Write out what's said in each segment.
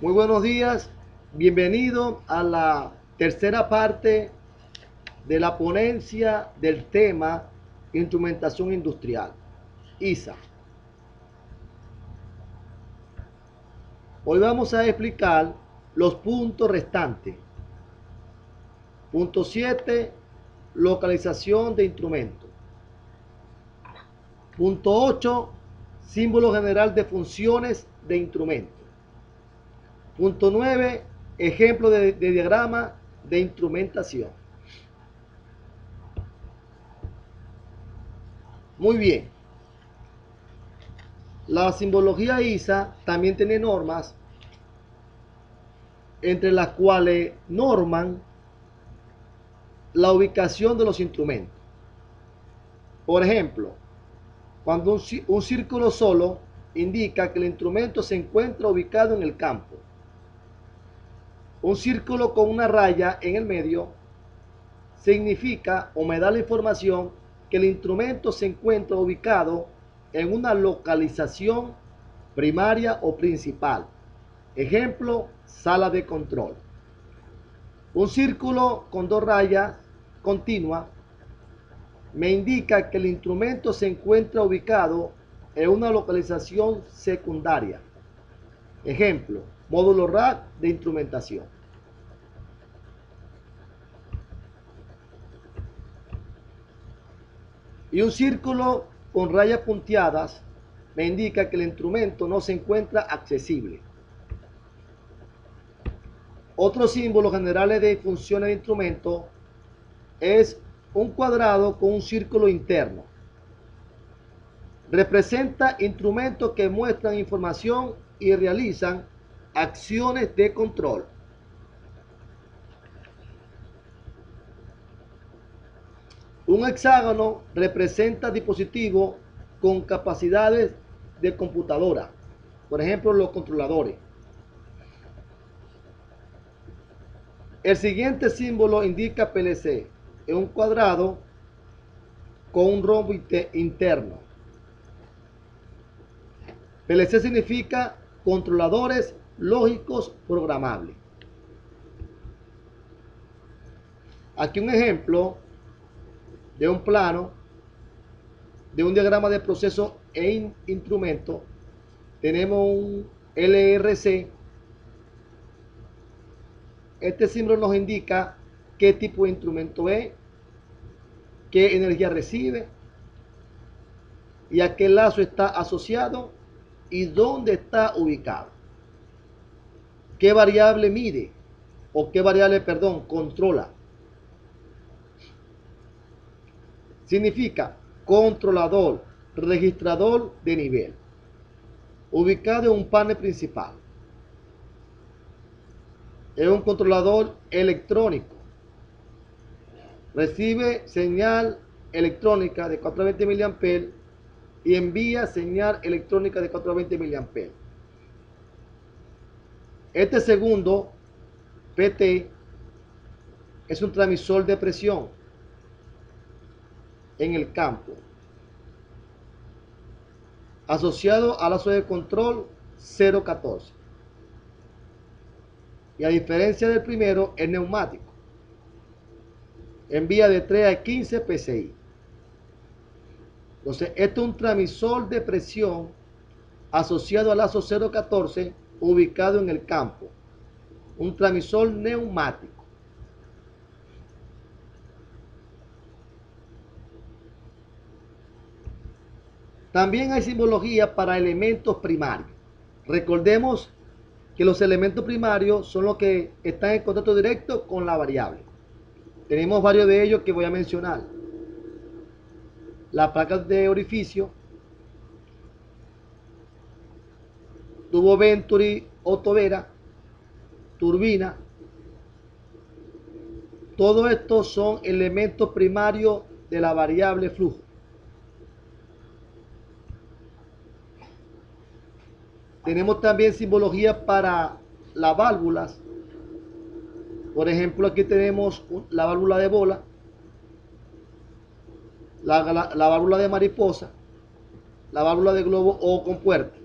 Muy buenos días, bienvenido a la tercera parte de la ponencia del tema Instrumentación Industrial, ISA. Hoy vamos a explicar los puntos restantes. Punto 7, localización de instrumentos. Punto 8, símbolo general de funciones de instrumentos. Punto 9, ejemplo de diagrama de instrumentación. Muy bien. La simbología ISA también tiene normas, entre las cuales norman la ubicación de los instrumentos. Por ejemplo, cuando un círculo solo indica que el instrumento se encuentra ubicado en el campo. Un círculo con una raya en el medio significa o me da la información que el instrumento se encuentra ubicado en una localización primaria o principal. Ejemplo, sala de control. Un círculo con dos rayas continuas me indica que el instrumento se encuentra ubicado en una localización secundaria. Ejemplo, módulo rack de instrumentación. Y un círculo con rayas punteadas me indica que el instrumento no se encuentra accesible. Otros símbolos generales de funciones de instrumento es un cuadrado con un círculo interno. Representa instrumentos que muestran información y realizan acciones de control. Un hexágono representa dispositivos con capacidades de computadora, por ejemplo, los controladores. El siguiente símbolo indica PLC, es un cuadrado con un rombo interno. PLC significa controladores lógicos programables. Aquí un ejemplo de un plano, de un diagrama de proceso e instrumento. Tenemos un LRC. Este símbolo nos indica qué tipo de instrumento es, qué energía recibe y a qué lazo está asociado y dónde está ubicado. ¿Qué variable mide? O qué variable, perdón, controla. Significa controlador, registrador de nivel, ubicado en un panel principal. Es un controlador electrónico. Recibe señal electrónica de 420 mA y envía señal electrónica de 420 mA. Este segundo, PT, es un transmisor de presión en el campo, asociado al lazo de control 014. Y a diferencia del primero, es neumático. Envía de 3 a 15 PSI. Entonces, esto es un transmisor de presión asociado al lazo 014 ubicado en el campo. Un transmisor neumático. También hay simbología para elementos primarios. Recordemos que los elementos primarios son los que están en contacto directo con la variable. Tenemos varios de ellos que voy a mencionar. La placa de orificio, tubo Venturi o tobera, turbina. Todo esto son elementos primarios de la variable flujo. Tenemos también simbología para las válvulas. Por ejemplo, aquí tenemos la válvula de bola, la válvula de mariposa, la válvula de globo o compuerta.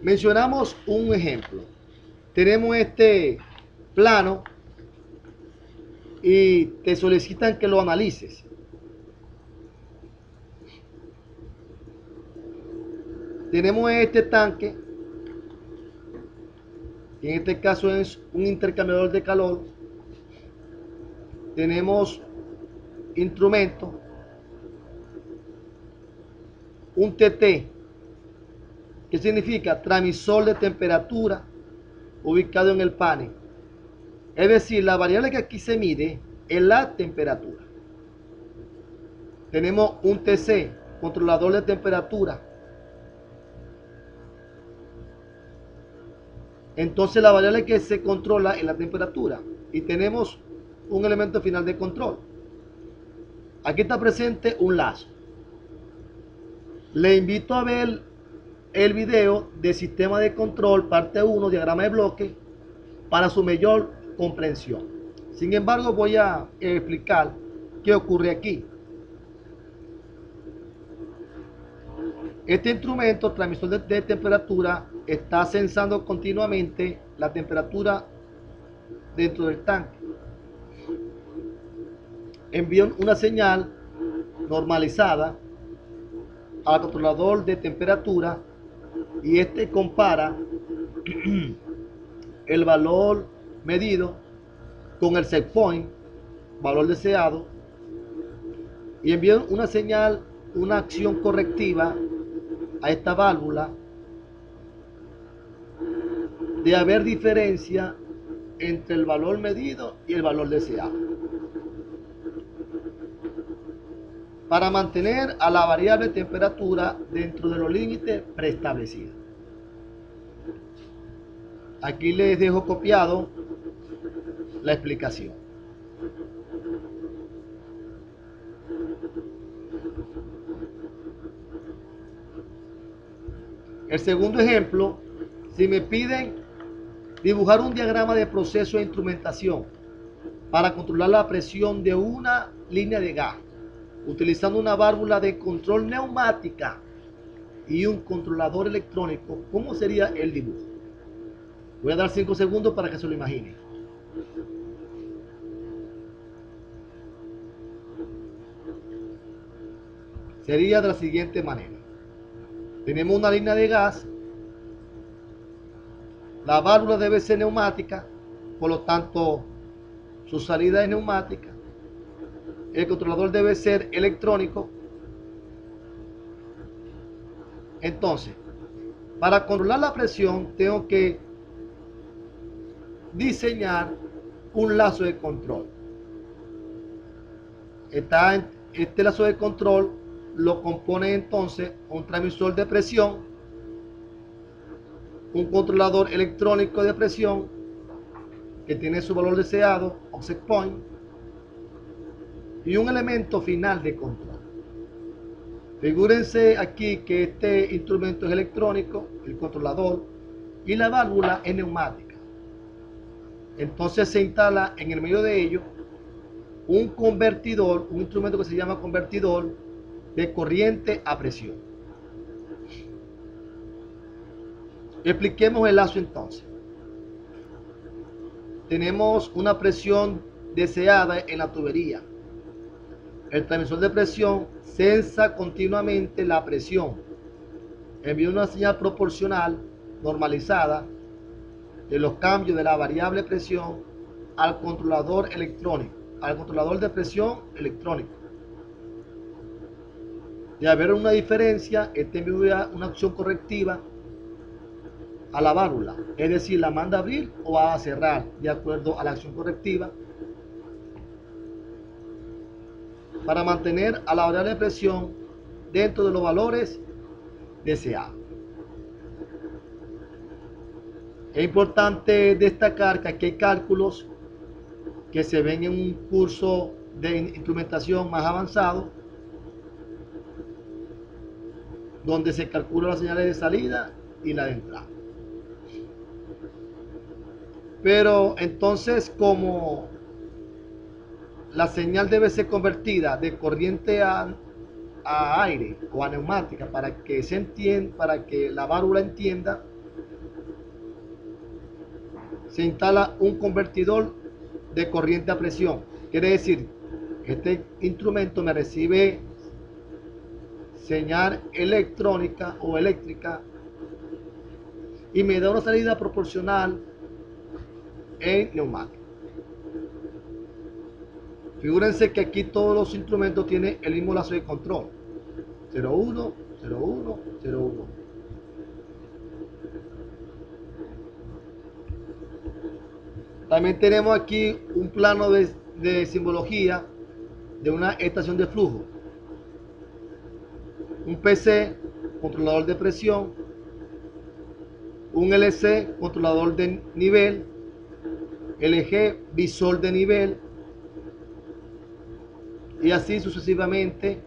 Mencionamos un ejemplo. Tenemos este plano y te solicitan que lo analices. Tenemos este tanque, que en este caso es un intercambiador de calor. Tenemos instrumento, un TT, que significa transmisor de temperatura, ubicado en el panel. Es decir, la variable que aquí se mide es la temperatura. Tenemos un TC, controlador de temperatura. Entonces la variable que se controla es la temperatura. Y tenemos un elemento final de control. Aquí está presente un lazo. Le invito a ver el video de sistema de control, parte 1, diagrama de bloque, para su mayor comprensión. Sin embargo, voy a explicar qué ocurre aquí. Este instrumento transmisor de temperatura está sensando continuamente la temperatura dentro del tanque. Envía una señal normalizada al controlador de temperatura y este compara el valor medido con el set point, valor deseado, y envía una señal, una acción correctiva a esta válvula de haber diferencia entre el valor medido y el valor deseado, para mantener a la variable temperatura dentro de los límites preestablecidos. Aquí les dejo copiado la explicación. El segundo ejemplo, si me piden dibujar un diagrama de proceso de instrumentación para controlar la presión de una línea de gas, utilizando una válvula de control neumática y un controlador electrónico, ¿cómo sería el dibujo? Voy a dar 5 segundos para que se lo imaginen. Sería de la siguiente manera. Tenemos una línea de gas. La válvula debe ser neumática, por lo tanto, su salida es neumática. El controlador debe ser electrónico. Entonces, para controlar la presión, tengo que diseñar un lazo de control. Este lazo de control lo compone entonces un transmisor de presión, un controlador electrónico de presión que tiene su valor deseado o set point y un elemento final de control. Figúrense aquí que este instrumento es electrónico, el controlador, y la válvula es neumática. Entonces se instala en el medio de ellos un convertidor, un instrumento que se llama convertidor de corriente a presión. Expliquemos el lazo entonces. Tenemos una presión deseada en la tubería. El transmisor de presión sensa continuamente la presión. Envía una señal proporcional normalizada de los cambios de la variable presión al controlador electrónico, al controlador de presión electrónico. De haber una diferencia, este envía una acción correctiva a la válvula, es decir, la manda a abrir o a cerrar de acuerdo a la acción correctiva, para mantener a la variable de presión dentro de los valores deseados. Es importante destacar que aquí hay cálculos que se ven en un curso de instrumentación más avanzado, donde se calculan las señales de salida y la de entrada. Pero entonces, como la señal debe ser convertida de corriente a aire o a neumática para que se entienda, para que la válvula entienda se instala un convertidor de corriente a presión. Quiere decir, este instrumento me recibe señal electrónica o eléctrica y me da una salida proporcional en neumático. Figúrense que aquí todos los instrumentos tienen el mismo lazo de control. 01, 01, 01. También tenemos aquí un plano de simbología de una estación de flujo. Un PC, controlador de presión. Un LC, controlador de nivel. LG, visor de nivel. Y así sucesivamente.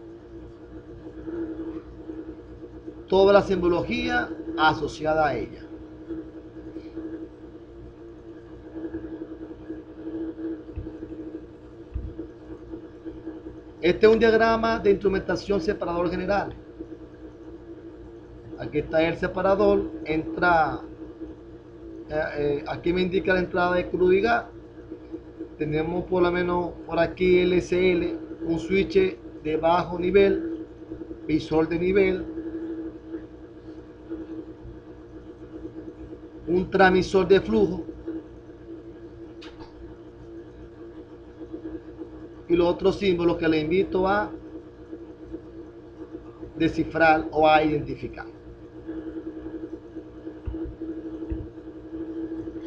Toda la simbología asociada a ella. Este es un diagrama de instrumentación separador general. Aquí está el separador, entra, aquí me indica la entrada de crudo y gas. Tenemos por lo menos por aquí LCL, un switch de bajo nivel, visor de nivel, un transmisor de flujo y los otros símbolos que le invito a descifrar o a identificar.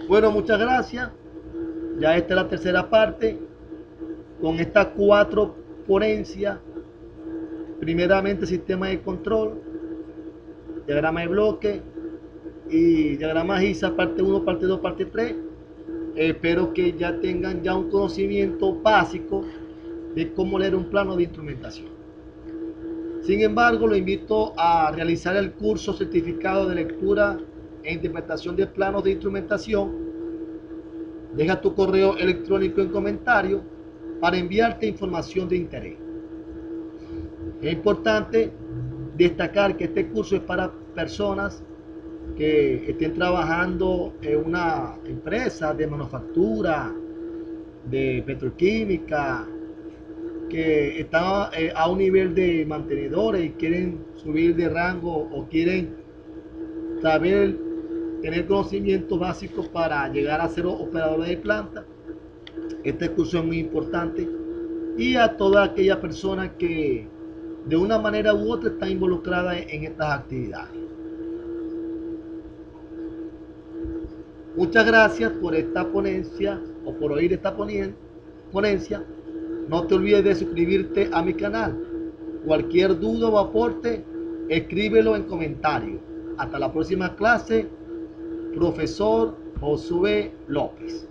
Bueno, muchas gracias. Ya esta es la tercera parte con estas 4 ponencias. Primeramente, sistema de control, diagrama de bloque y diagrama GISA, parte 1, parte 2, parte 3. Espero que ya tengan ya un conocimiento básico de cómo leer un plano de instrumentación. Sin embargo, lo invito a realizar el curso certificado de lectura e interpretación de planos de instrumentación. Deja tu correo electrónico en comentario para enviarte información de interés. Es importante destacar que este curso es para personas que estén trabajando en una empresa de manufactura, de petroquímica, que están a un nivel de mantenedores y quieren subir de rango o quieren saber, tener conocimientos básicos para llegar a ser operadores de planta. Este curso es muy importante. Y a toda aquella persona que de una manera u otra está involucrada en estas actividades. Muchas gracias por esta ponencia o por oír esta ponencia. No te olvides de suscribirte a mi canal. Cualquier duda o aporte, escríbelo en comentarios. Hasta la próxima clase, profesor Josué López.